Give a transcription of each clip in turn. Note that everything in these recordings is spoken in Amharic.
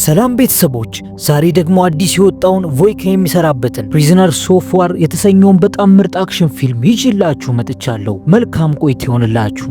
ሰላም ቤተሰቦች፣ ዛሬ ደግሞ አዲስ የወጣውን ቮይክ የሚሰራበትን ፕሪዝነርስ ኦፍ ዋር የተሰኘውን በጣም ምርጥ አክሽን ፊልም ይዤላችሁ መጥቻለሁ። መልካም ቆይታ ይሆንላችሁ።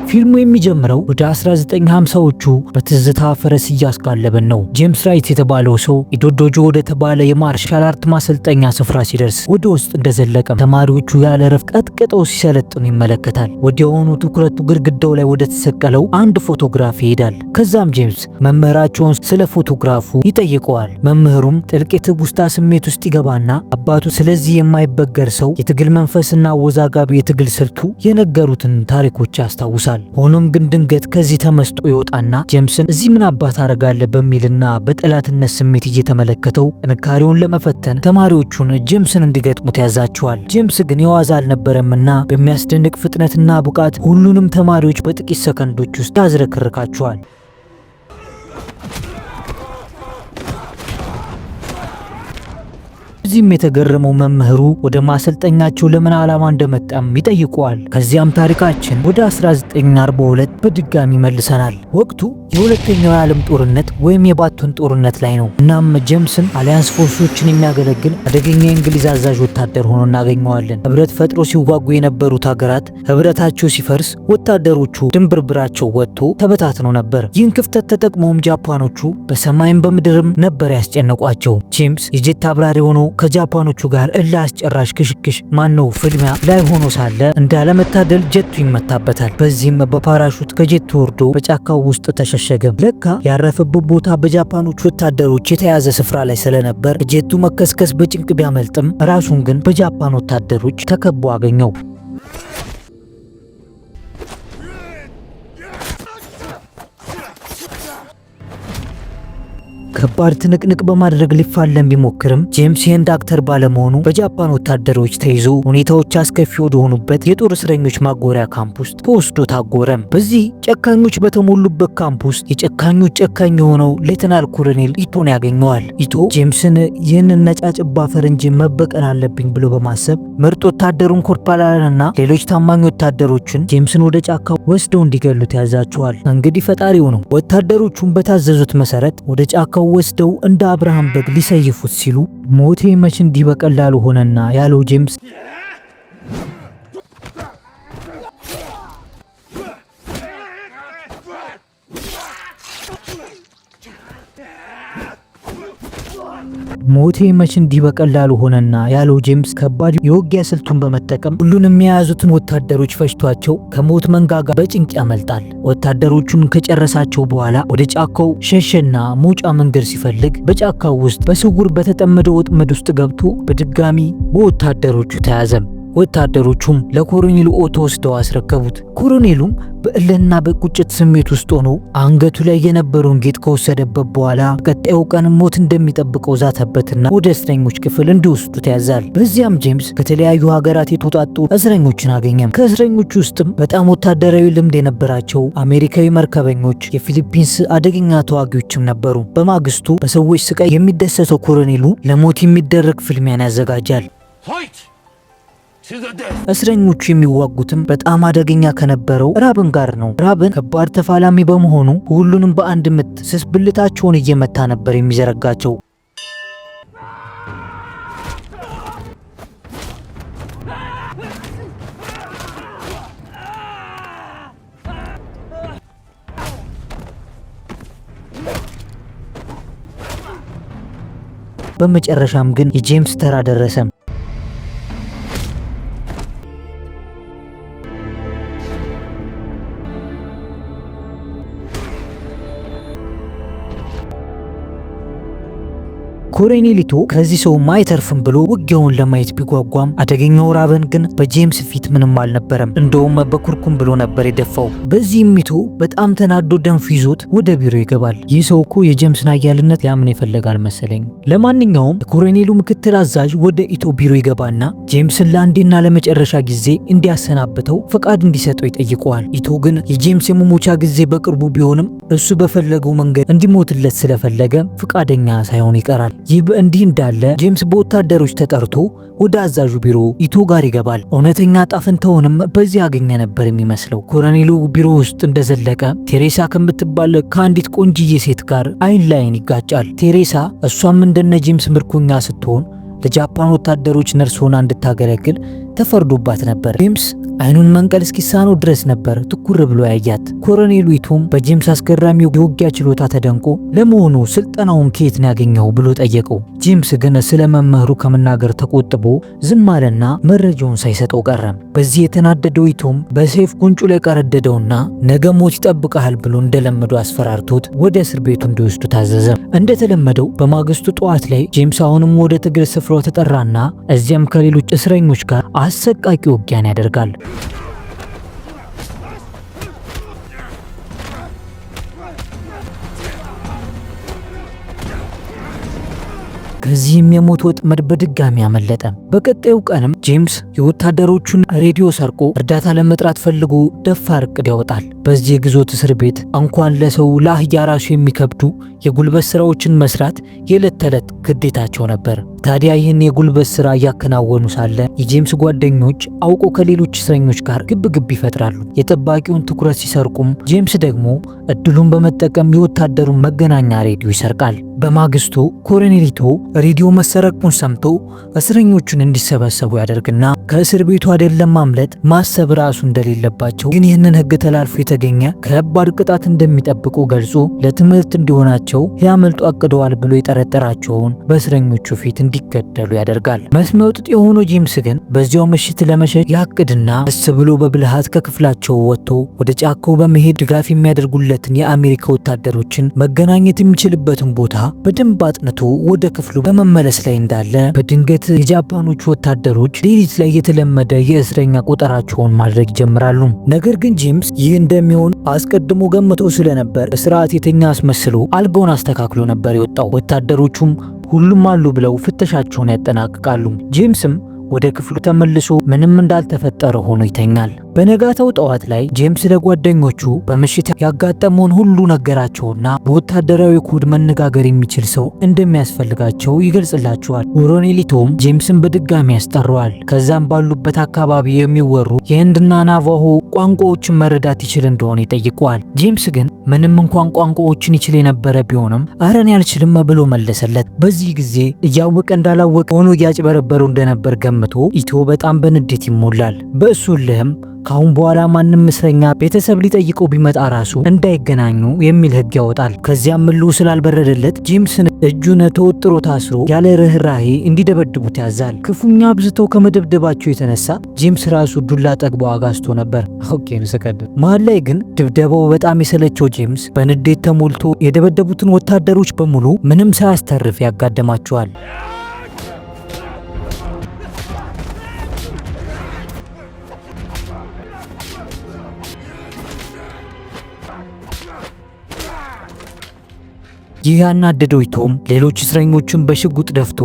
ፊልሙ የሚጀምረው ወደ 1950ዎቹ በትዝታ ፈረስ እያስጋለበን ነው። ጄምስ ራይት የተባለው ሰው ኢዶዶጆ ወደ ተባለ የማርሻል አርት ማሰልጠኛ ስፍራ ሲደርስ ወደ ውስጥ እንደዘለቀም ተማሪዎቹ ያለ ረፍት ቀጥቅጠው ሲሰለጥኑ ይመለከታል። ወዲያውኑ ትኩረቱ ግድግዳው ላይ ወደ ተሰቀለው አንድ ፎቶግራፍ ይሄዳል። ከዛም ጄምስ መምህራቸውን ስለ ፎቶግራፉ ይጠይቀዋል። መምህሩም ጥልቅ የትውስታ ስሜት ውስጥ ይገባና አባቱ ስለዚህ የማይበገር ሰው የትግል መንፈስና አወዛጋቢ የትግል ስልቱ የነገሩትን ታሪኮች ያስታውሳል። ሆኖም ግን ድንገት ከዚህ ተመስጦ ይወጣና ጄምስን እዚህ ምን አባት አረጋለህ በሚልና በጠላትነት ስሜት እየተመለከተው ጥንካሬውን ለመፈተን ተማሪዎቹን ጄምስን እንዲገጥሙት ያዛቸዋል። ጄምስ ግን የዋዛ አልነበረምና በሚያስደንቅ ፍጥነትና ብቃት ሁሉንም ተማሪዎች በጥቂት ሰከንዶች ውስጥ ያዝረክርካቸዋል። እዚህም የተገረመው መምህሩ ወደ ማሰልጠኛቸው ለምን ዓላማ እንደመጣም ይጠይቀዋል። ከዚያም ታሪካችን ወደ 1942 በድጋሚ መልሰናል። ወቅቱ የሁለተኛው የዓለም ጦርነት ወይም የባቶን ጦርነት ላይ ነው። እናም ጄምስን አሊያንስ ፎርሶችን የሚያገለግል አደገኛ የእንግሊዝ አዛዥ ወታደር ሆኖ እናገኘዋለን። ህብረት ፈጥሮ ሲዋጉ የነበሩት ሀገራት ህብረታቸው ሲፈርስ ወታደሮቹ ድንብርብራቸው ወጥቶ ተበታትነው ነበር። ይህን ክፍተት ተጠቅመውም ጃፓኖቹ በሰማይም በምድርም ነበር ያስጨነቋቸው። ጄምስ የጄት አብራሪ ሆኖ ከጃፓኖቹ ጋር እልህ አስጨራሽ ክሽክሽ ማነው ፍልሚያ ላይ ሆኖ ሳለ እንዳለመታደል ጀቱ ይመታበታል። በዚህም በፓራሹት ከጀቱ ወርዶ በጫካው ውስጥ ተሸሸገ። ለካ ያረፈበት ቦታ በጃፓኖች ወታደሮች የተያዘ ስፍራ ላይ ስለነበር ጀቱ መከስከስ በጭንቅ ቢያመልጥም ራሱን ግን በጃፓን ወታደሮች ተከቦ አገኘው። ከባድ ትንቅንቅ በማድረግ ሊፋለም ቢሞክርም ጄምስ የህንድ አክተር ባለመሆኑ በጃፓን ወታደሮች ተይዞ ሁኔታዎች አስከፊ ወደሆኑበት የጦር እስረኞች ማጎሪያ ካምፕ ውስጥ ተወስዶ ታጎረም። በዚህ ጨካኞች በተሞሉበት ካምፕ ውስጥ የጨካኞች ጨካኝ የሆነው ሌተናል ኮሎኔል ኢቶን ያገኘዋል። ኢቶ ጄምስን ይህንን ነጫጭባ ፈረንጅ መበቀል አለብኝ ብሎ በማሰብ ምርጥ ወታደሩን ኮርፓላንና ሌሎች ታማኝ ወታደሮችን ጄምስን ወደ ጫካው ወስደው እንዲገሉት ያዛቸዋል። እንግዲህ ፈጣሪው ነው። ወታደሮቹን በታዘዙት መሰረት ወደ ጫካው ወስደው እንደ አብርሃም በግ ሊሰይፉት ሲሉ ሞቴ መች እንዲህ በቀላሉ ሆነና ያለው ጄምስ ከባድ የውጊያ ስልቱን በመጠቀም ሁሉንም የያዙትን ወታደሮች ፈጅቷቸው ከሞት መንጋጋ በጭንቅ ያመልጣል። ወታደሮቹን ከጨረሳቸው በኋላ ወደ ጫካው ሸሸና መውጫ መንገድ ሲፈልግ በጫካው ውስጥ በስውር በተጠመደው ወጥመድ ውስጥ ገብቶ በድጋሚ በወታደሮቹ ተያዘም። ወታደሮቹም ለኮሎኔሉ ኦቶ ወስደው አስረከቡት። ኮሎኔሉም በእልህና በቁጭት ስሜት ውስጥ ሆኖ አንገቱ ላይ የነበረውን ጌጥ ከወሰደበት በኋላ ቀጣዩ ቀን ሞት እንደሚጠብቀው ዛተበትና ወደ እስረኞች ክፍል እንዲወስዱት ያዛል። በዚያም ጄምስ ከተለያዩ ሀገራት የተውጣጡ እስረኞችን አገኘም። ከእስረኞቹ ውስጥም በጣም ወታደራዊ ልምድ የነበራቸው አሜሪካዊ መርከበኞች፣ የፊሊፒንስ አደገኛ ተዋጊዎችም ነበሩ። በማግስቱ በሰዎች ስቃይ የሚደሰተው ኮሎኔሉ ለሞት የሚደረግ ፍልሚያን ያዘጋጃል። እስረኞቹ የሚዋጉትም በጣም አደገኛ ከነበረው ራብን ጋር ነው። ራብን ከባድ ተፋላሚ በመሆኑ ሁሉንም በአንድ ምት ስስ ብልታቸውን እየመታ ነበር የሚዘረጋቸው። በመጨረሻም ግን የጄምስ ተራ ደረሰም። ኮሎኔል ኢቶ ከዚህ ሰው ማይተርፍም ብሎ ውጊያውን ለማየት ቢጓጓም አደገኛው ራበን ግን በጄምስ ፊት ምንም አልነበረም። እንደውም በኩርኩም ብሎ ነበር የደፋው። በዚህም ኢቶ በጣም ተናዶ ደንፍ ይዞት ወደ ቢሮ ይገባል። ይህ ሰው እኮ የጄምስን ኃያልነት ሊያምን ይፈልጋል መሰለኝ። ለማንኛውም የኮሎኔሉ ምክትል አዛዥ ወደ ኢቶ ቢሮ ይገባና ጄምስን ለአንዴና ለመጨረሻ ጊዜ እንዲያሰናብተው ፈቃድ እንዲሰጠው ይጠይቀዋል። ኢቶ ግን የጄምስ የመሞቻ ጊዜ በቅርቡ ቢሆንም እሱ በፈለገው መንገድ እንዲሞትለት ስለፈለገ ፈቃደኛ ሳይሆን ይቀራል። ይህ በእንዲህ እንዳለ ጄምስ በወታደሮች ተጠርቶ ወደ አዛዡ ቢሮ ኢቶ ጋር ይገባል። እውነተኛ ጣፍንታውንም በዚህ ያገኘ ነበር የሚመስለው። ኮሎኔሉ ቢሮ ውስጥ እንደዘለቀ ቴሬሳ ከምትባል ከአንዲት ቆንጅዬ ሴት ጋር አይን ላይን ይጋጫል። ቴሬሳ እሷም እንደነ ጄምስ ምርኮኛ ስትሆን ለጃፓን ወታደሮች ነርስ ሆና እንድታገለግል ተፈርዶባት ነበር። ጄምስ አይኑን መንቀል እስኪሳነው ድረስ ነበር ትኩር ብሎ ያያት። ኮሎኔሉ ኢቶም በጄምስ አስገራሚው የውጊያ ችሎታ ተደንቆ ለመሆኑ ስልጠናውን ከየት ነው ያገኘው ብሎ ጠየቀው። ጄምስ ግን ስለ መምህሩ ከመናገር ተቆጥቦ ዝም አለና መረጃውን ሳይሰጠው ቀረ። በዚህ የተናደደው ኢቶም በሰይፍ ጉንጩ ላይ ቀረደደውና ነገ ሞት ይጠብቃል ብሎ እንደለመደው አስፈራርቶት ወደ እስር ቤቱ እንዲወስዱ ታዘዘ። እንደተለመደው በማግስቱ ጠዋት ላይ ጄምስ አሁንም ወደ ትግል ስፍራው ተጠራና እዚያም ከሌሎች እስረኞች ጋር አሰቃቂ ውጊያን ያደርጋል። ከዚህም የሞት ወጥመድ በድጋሚ አመለጠ። በቀጣዩ ቀንም ጄምስ የወታደሮቹን ሬዲዮ ሰርቆ እርዳታ ለመጥራት ፈልጎ ደፋር እቅድ ያወጣል። በዚህ የግዞት እስር ቤት እንኳን ለሰው ለአህያ ራሱ የሚከብዱ የጉልበት ስራዎችን መስራት የዕለት ተዕለት ግዴታቸው ነበር። ታዲያ ይህን የጉልበት ስራ እያከናወኑ ሳለ የጄምስ ጓደኞች አውቆ ከሌሎች እስረኞች ጋር ግብግብ ይፈጥራሉ። የጠባቂውን ትኩረት ሲሰርቁም ጄምስ ደግሞ እድሉን በመጠቀም የወታደሩን መገናኛ ሬዲዮ ይሰርቃል። በማግስቱ ኮሎኔል ኢቶ ሬዲዮ መሰረቁን ሰምቶ እስረኞቹን እንዲሰበሰቡ ያደርግና ከእስር ቤቱ አይደለም ማምለጥ ማሰብ ራሱ እንደሌለባቸው ግን ይህንን ሕግ ተላልፎ የተገኘ ከባድ ቅጣት እንደሚጠብቁ ገልጾ ለትምህርት እንዲሆናቸው ሊያመልጡ አቅደዋል ብሎ የጠረጠራቸውን በእስረኞቹ ፊት እንዲገደሉ ያደርጋል። መስሚያው ጥጥ የሆነው ጄምስ ግን በዚያው ምሽት ለመሸሽ ያቅድና እስ ብሎ በብልሃት ከክፍላቸው ወጥቶ ወደ ጫካው በመሄድ ድጋፍ የሚያደርጉለትን የአሜሪካ ወታደሮችን መገናኘት የሚችልበትን ቦታ በደንብ አጥንቶ ወደ ክፍሉ በመመለስ ላይ እንዳለ በድንገት የጃፓኖቹ ወታደሮች ሌሊት ላይ የተለመደ የእስረኛ ቆጠራቸውን ማድረግ ይጀምራሉ። ነገር ግን ጄምስ ይህ እንደሚሆን አስቀድሞ ገምቶ ስለነበር ስርዓት የተኛ አስመስሎ አልጋውን አስተካክሎ ነበር የወጣው። ወታደሮቹም ሁሉም አሉ ብለው ፍተሻቸውን ያጠናቅቃሉ። ጄምስም ወደ ክፍሉ ተመልሶ ምንም እንዳልተፈጠረ ሆኖ ይተኛል። በነጋታው ጠዋት ላይ ጄምስ ለጓደኞቹ በምሽት ያጋጠመውን ሁሉ ነገራቸውና በወታደራዊ ኮድ መነጋገር የሚችል ሰው እንደሚያስፈልጋቸው ይገልጽላቸዋል። ኮሎኔል ኢቶም ጄምስን በድጋሚ ያስጠራዋል። ከዛም ባሉበት አካባቢ የሚወሩ የህንድና ናቫሆ ቋንቋዎችን መረዳት ይችል እንደሆነ ይጠይቀዋል። ጄምስ ግን ምንም እንኳን ቋንቋዎችን ይችል የነበረ ቢሆንም አረን ያልችልም ብሎ መለሰለት። በዚህ ጊዜ እያወቀ እንዳላወቀ ሆኖ እያጭበረበረው እንደነበር ገምቶ ኢቶ በጣም በንዴት ይሞላል። በእሱልህም ካሁን በኋላ ማንም እስረኛ ቤተሰብ ሊጠይቀው ቢመጣ ራሱ እንዳይገናኙ የሚል ህግ ያወጣል። ከዚያም ምሉ ስላልበረደለት ጄምስን እጁን ተወጥሮ ታስሮ ያለ ርህራሄ እንዲደበድቡት ያዛል። ክፉኛ አብዝተው ከመደብደባቸው የተነሳ ጄምስ ራሱ ዱላ ጠግቦ አጋስቶ ነበር። መሀል ላይ ግን ድብደባው በጣም የሰለቸው ጄምስ በንዴት ተሞልቶ የደበደቡትን ወታደሮች በሙሉ ምንም ሳያስተርፍ ያጋደማቸዋል። ይህ ያናደደው ኢቶም ሌሎች እስረኞችን በሽጉጥ ደፍቶ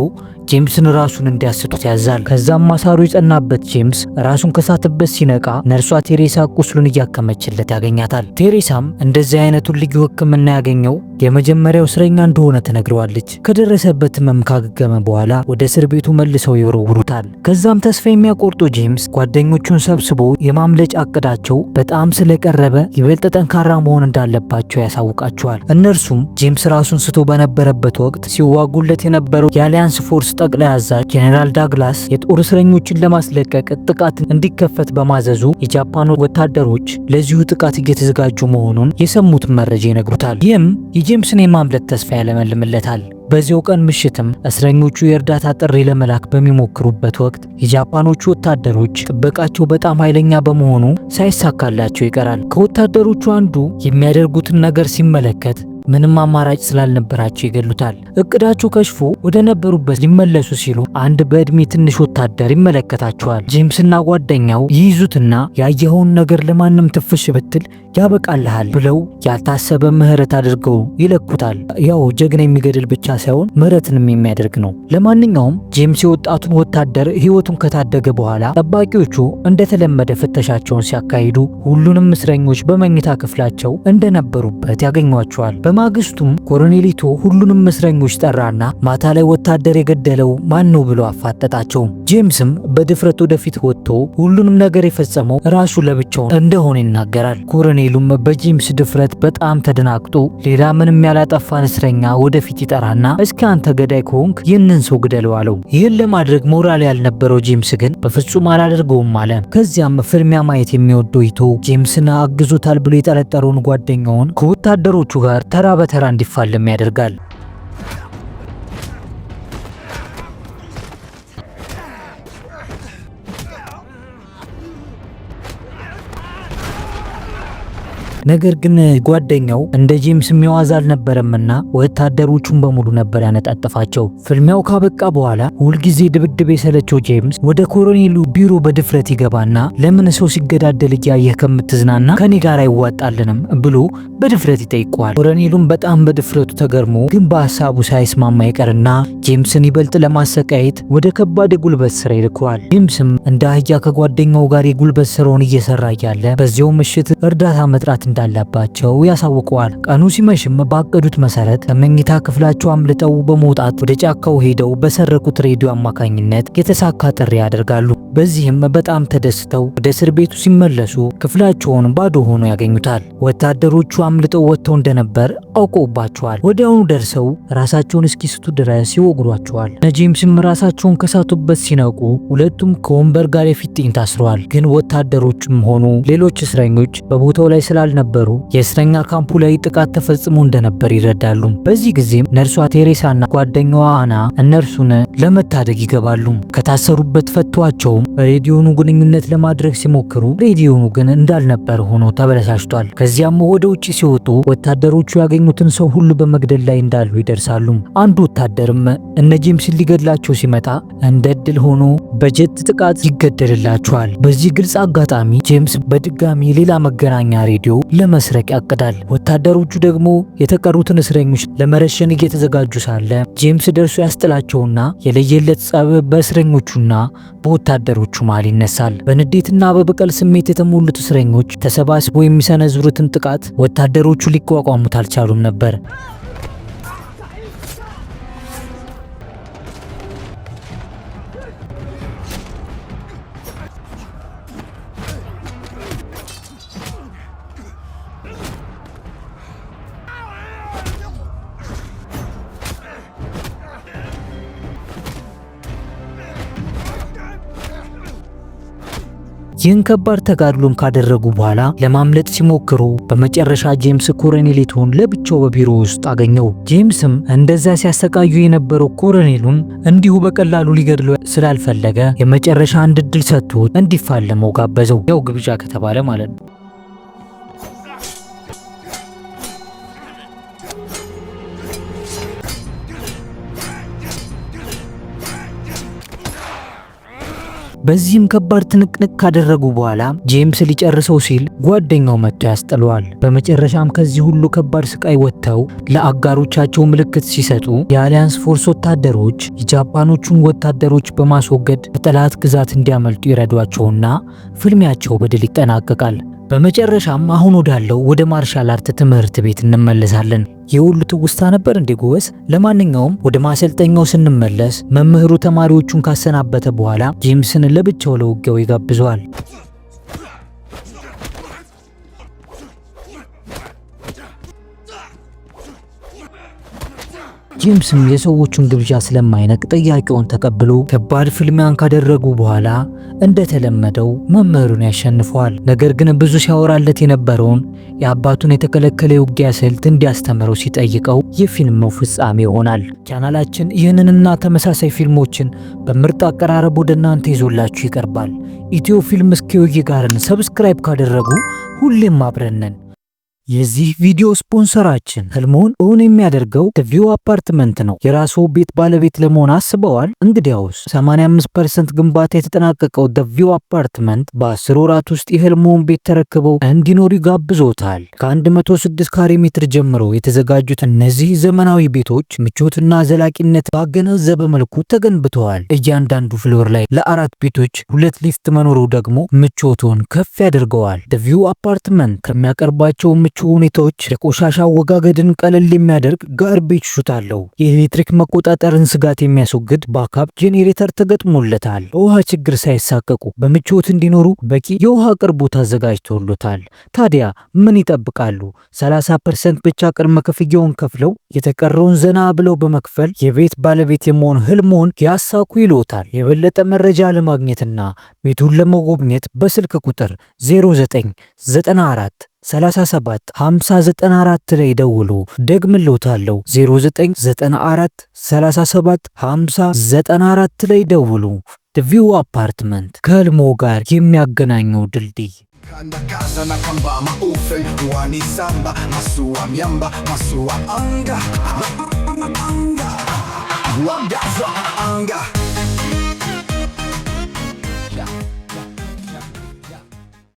ጄምስን ራሱን እንዲያስቱት ያዛል። ከዛም ማሳሩ የጸናበት ጄምስ ራሱን ከሳተበት ሲነቃ ነርሷ ቴሬሳ ቁስሉን እያከመችለት ያገኛታል። ቴሬሳም እንደዚህ አይነቱን ልዩ ሕክምና ያገኘው የመጀመሪያው እስረኛ እንደሆነ ትነግረዋለች። ከደረሰበት ህመም ካገገመ በኋላ ወደ እስር ቤቱ መልሰው ይወረውሩታል። ከዛም ተስፋ የሚያቆርጠው ጄምስ ጓደኞቹን ሰብስቦ የማምለጫ እቅዳቸው በጣም ስለቀረበ ይበልጥ ጠንካራ መሆን እንዳለባቸው ያሳውቃቸዋል። እነርሱም ጄምስ ራሱን ስቶ በነበረበት ወቅት ሲዋጉለት የነበረው የአሊያንስ ፎርስ ጠቅላይ አዛዥ ጄኔራል ዳግላስ የጦር እስረኞችን ለማስለቀቅ ጥቃት እንዲከፈት በማዘዙ የጃፓን ወታደሮች ለዚሁ ጥቃት እየተዘጋጁ መሆኑን የሰሙትን መረጃ ይነግሩታል። ይህም የጄምስን የማምለጥ ተስፋ ያለመልምለታል። በዚያው ቀን ምሽትም እስረኞቹ የእርዳታ ጥሪ ለመላክ በሚሞክሩበት ወቅት የጃፓኖቹ ወታደሮች ጥበቃቸው በጣም ኃይለኛ በመሆኑ ሳይሳካላቸው ይቀራል። ከወታደሮቹ አንዱ የሚያደርጉትን ነገር ሲመለከት ምንም አማራጭ ስላልነበራቸው ይገሉታል። እቅዳቸው ከሽፎ ወደ ነበሩበት ሊመለሱ ሲሉ አንድ በእድሜ ትንሽ ወታደር ይመለከታቸዋል። ጄምስና ጓደኛው ይይዙትና ያየኸውን ነገር ለማንም ትፍሽ ብትል ያበቃልሃል ብለው ያልታሰበ ምህረት አድርገው ይለኩታል። ያው ጀግና የሚገድል ብቻ ሳይሆን ምህረትንም የሚያደርግ ነው። ለማንኛውም ጄምስ የወጣቱን ወታደር ህይወቱን ከታደገ በኋላ ጠባቂዎቹ እንደተለመደ ፍተሻቸውን ሲያካሂዱ ሁሉንም እስረኞች በመኝታ ክፍላቸው እንደነበሩበት ያገኟቸዋል። በማግስቱም ኮሎኔሊቶ ሁሉንም እስረኞች ጠራና ማታ ላይ ወታደር የገደለው ማን ነው ብሎ አፋጠጣቸው። ጄምስም በድፍረት ወደፊት ወጥቶ ሁሉንም ነገር የፈጸመው ራሱ ለብቻው እንደሆነ ይናገራል። ኮሎኔሉም በጄምስ ድፍረት በጣም ተደናግጦ ሌላ ምንም ያላጠፋን እስረኛ ወደፊት ይጠራና እስኪ አንተ ገዳይ ከሆንክ ይህንን ሰው ግደለው አለው። ይህን ለማድረግ ሞራል ያልነበረው ጄምስ ግን በፍጹም አላደርገውም አለ። ከዚያም ፍልሚያ ማየት የሚወደው ኢቶ ጄምስን አግዞታል ብሎ የጠረጠረውን ጓደኛውን ከወታደሮቹ ጋር ተራ በተራ እንዲፋለም ያደርጋል። ነገር ግን ጓደኛው እንደ ጄምስ የሚዋዝ አልነበረምና ወታደሮቹን በሙሉ ነበር ያነጣጠፋቸው። ፍልሚያው ካበቃ በኋላ ሁልጊዜ ድብድብ የሰለቸው ጄምስ ወደ ኮሎኔሉ ቢሮ በድፍረት ይገባና ለምን ሰው ሲገዳደል እያየህ ከምትዝናና ከኔ ጋር አይዋጣልንም ብሎ በድፍረት ይጠይቀዋል። ኮሎኔሉም በጣም በድፍረቱ ተገርሞ ግን በሀሳቡ ሳይስማማ ይቀርና ጄምስን ይበልጥ ለማሰቃየት ወደ ከባድ የጉልበት ስራ ይልከዋል። ጄምስም እንደ አህያ ከጓደኛው ጋር የጉልበት ስራውን እየሰራ እያለ በዚያው ምሽት እርዳታ መጥራት እንዳለባቸው ያሳውቀዋል። ቀኑ ሲመሽም ባቀዱት መሰረት ከመኝታ ክፍላቸው አምልጠው በመውጣት ወደ ጫካው ሄደው በሰረቁት ሬዲዮ አማካኝነት የተሳካ ጥሪ ያደርጋሉ። በዚህም በጣም ተደስተው ወደ እስር ቤቱ ሲመለሱ ክፍላቸውን ባዶ ሆኖ ያገኙታል። ወታደሮቹ አምልጠው ወጥተው እንደነበር አውቀውባቸዋል። ወዲያውኑ ደርሰው ራሳቸውን እስኪስቱ ድረስ ይወግሯቸዋል። ጄምስም ራሳቸውን ከሳቱበት ሲነቁ ሁለቱም ከወንበር ጋር የፊጥኝ ታስረዋል። ግን ወታደሮችም ሆኑ ሌሎች እስረኞች በቦታው ላይ ስላልነበሩ የእስረኛ ካምፑ ላይ ጥቃት ተፈጽሞ እንደነበር ይረዳሉ። በዚህ ጊዜም ነርሷ ቴሬሳና ጓደኛዋ አና እነርሱን ለመታደግ ይገባሉ። ከታሰሩበት ፈቷቸው ሬዲዮኑ ግንኙነት ለማድረግ ሲሞክሩ ሬዲዮኑ ግን እንዳልነበር ሆኖ ተበላሽቷል። ከዚያም ወደ ውጪ ሲወጡ ወታደሮቹ ያገኙትን ሰው ሁሉ በመግደል ላይ እንዳሉ ይደርሳሉ። አንዱ ወታደርም እነ ጄምስን ሊገድላቸው ሲመጣ እንደ እድል ሆኖ በጀት ጥቃት ይገደልላቸዋል። በዚህ ግልጽ አጋጣሚ ጄምስ በድጋሚ ሌላ መገናኛ ሬዲዮ ለመስረቅ ያቅዳል። ወታደሮቹ ደግሞ የተቀሩትን እስረኞች ለመረሸን እየተዘጋጁ ሳለ ጄምስ ደርሶ ያስጥላቸውና የለየለት ጸብ በእስረኞቹና በወታደሮቹ መሃል ይነሳል። በንዴትና በበቀል ስሜት የተሞሉት እስረኞች ተሰባስበው የሚሰነዝሩትን ጥቃት ወታደሮቹ ሊቋቋሙት አልቻሉም ነበር። ይህን ከባድ ተጋድሎን ካደረጉ በኋላ ለማምለጥ ሲሞክሩ በመጨረሻ ጄምስ ኮሎኔሊቶን ለብቻው በቢሮ ውስጥ አገኘው። ጄምስም እንደዛ ሲያሰቃዩ የነበረው ኮሎኔሉን እንዲሁ በቀላሉ ሊገድለው ስላልፈለገ የመጨረሻ አንድ እድል ሰጥቶት እንዲፋለመው ጋበዘው። ያው ግብዣ ከተባለ ማለት ነው። በዚህም ከባድ ትንቅንቅ ካደረጉ በኋላ ጄምስ ሊጨርሰው ሲል ጓደኛው መጥቶ ያስጥለዋል። በመጨረሻም ከዚህ ሁሉ ከባድ ስቃይ ወጥተው ለአጋሮቻቸው ምልክት ሲሰጡ የአሊያንስ ፎርስ ወታደሮች የጃፓኖቹን ወታደሮች በማስወገድ ከጠላት ግዛት እንዲያመልጡ ይረዷቸውና ፍልሚያቸው በድል ይጠናቀቃል። በመጨረሻም አሁን ወዳለው ወደ ማርሻል አርት ትምህርት ቤት እንመለሳለን። የሁሉ ትውስታ ነበር እንዴ ጎበዝ? ለማንኛውም ወደ ማሰልጠኛው ስንመለስ መምህሩ ተማሪዎቹን ካሰናበተ በኋላ ጄምስን ለብቻው ለውጊያው ይጋብዘዋል። ጄምስም የሰዎቹን ግብዣ ስለማይነቅ ጥያቄውን ተቀብሎ ከባድ ፍልሚያን ካደረጉ በኋላ እንደተለመደው መምህሩን ያሸንፈዋል። ነገር ግን ብዙ ሲያወራለት የነበረውን የአባቱን የተከለከለ የውጊያ ስልት እንዲያስተምረው ሲጠይቀው የፊልሙ ፍጻሜ ይሆናል። ቻናላችን ይህንንና ተመሳሳይ ፊልሞችን በምርጥ አቀራረብ ወደ እናንተ ይዞላችሁ ይቀርባል። ኢትዮ ፊልም ስኪዮጊ ጋርን ሰብስክራይብ ካደረጉ ሁሌም አብረን ነን። የዚህ ቪዲዮ ስፖንሰራችን ህልሞን እውን የሚያደርገው ቪው አፓርትመንት ነው። የራስዎ ቤት ባለቤት ለመሆን አስበዋል? እንግዲያውስ 85% ግንባታ የተጠናቀቀው ቪው አፓርትመንት በ10 ወራት ውስጥ የህልሞን ቤት ተረክበው እንዲኖሩ ይጋብዞታል። ከ106 ካሬ ሜትር ጀምሮ የተዘጋጁት እነዚህ ዘመናዊ ቤቶች ምቾትና ዘላቂነት ባገናዘበ መልኩ ተገንብተዋል። እያንዳንዱ ፍሎር ላይ ለ4 ቤቶች 2 ሊፍት መኖሩ ደግሞ ምቾቱን ከፍ ያደርገዋል። ቪው አፓርትመንት ከሚያቀርባቸው ምቾት ሁኔታዎች የቆሻሻ አወጋገድን ቀለል የሚያደርግ ጋርቤጅ ሹት አለው። የኤሌክትሪክ መቆጣጠርን ስጋት የሚያስወግድ ባካፕ ጄኔሬተር ተገጥሞለታል። በውሃ ችግር ሳይሳቀቁ በምቾት እንዲኖሩ በቂ የውሃ አቅርቦት አዘጋጅቶሎታል። ታዲያ ምን ይጠብቃሉ? 30% ብቻ ቅድመ ክፍያውን ከፍለው የተቀረውን ዘና ብለው በመክፈል የቤት ባለቤት የመሆን ህልሞን ያሳኩ ይሎታል። የበለጠ መረጃ ለማግኘትና ቤቱን ለመጎብኘት በስልክ ቁጥር 0994 37 5094 ላይ ደውሉ። ደግምልዎታለሁ 0994 37 5094 ላይ ደውሉ። ቪው አፓርትመንት ከህልሞ ጋር የሚያገናኘው ድልድይ። Anga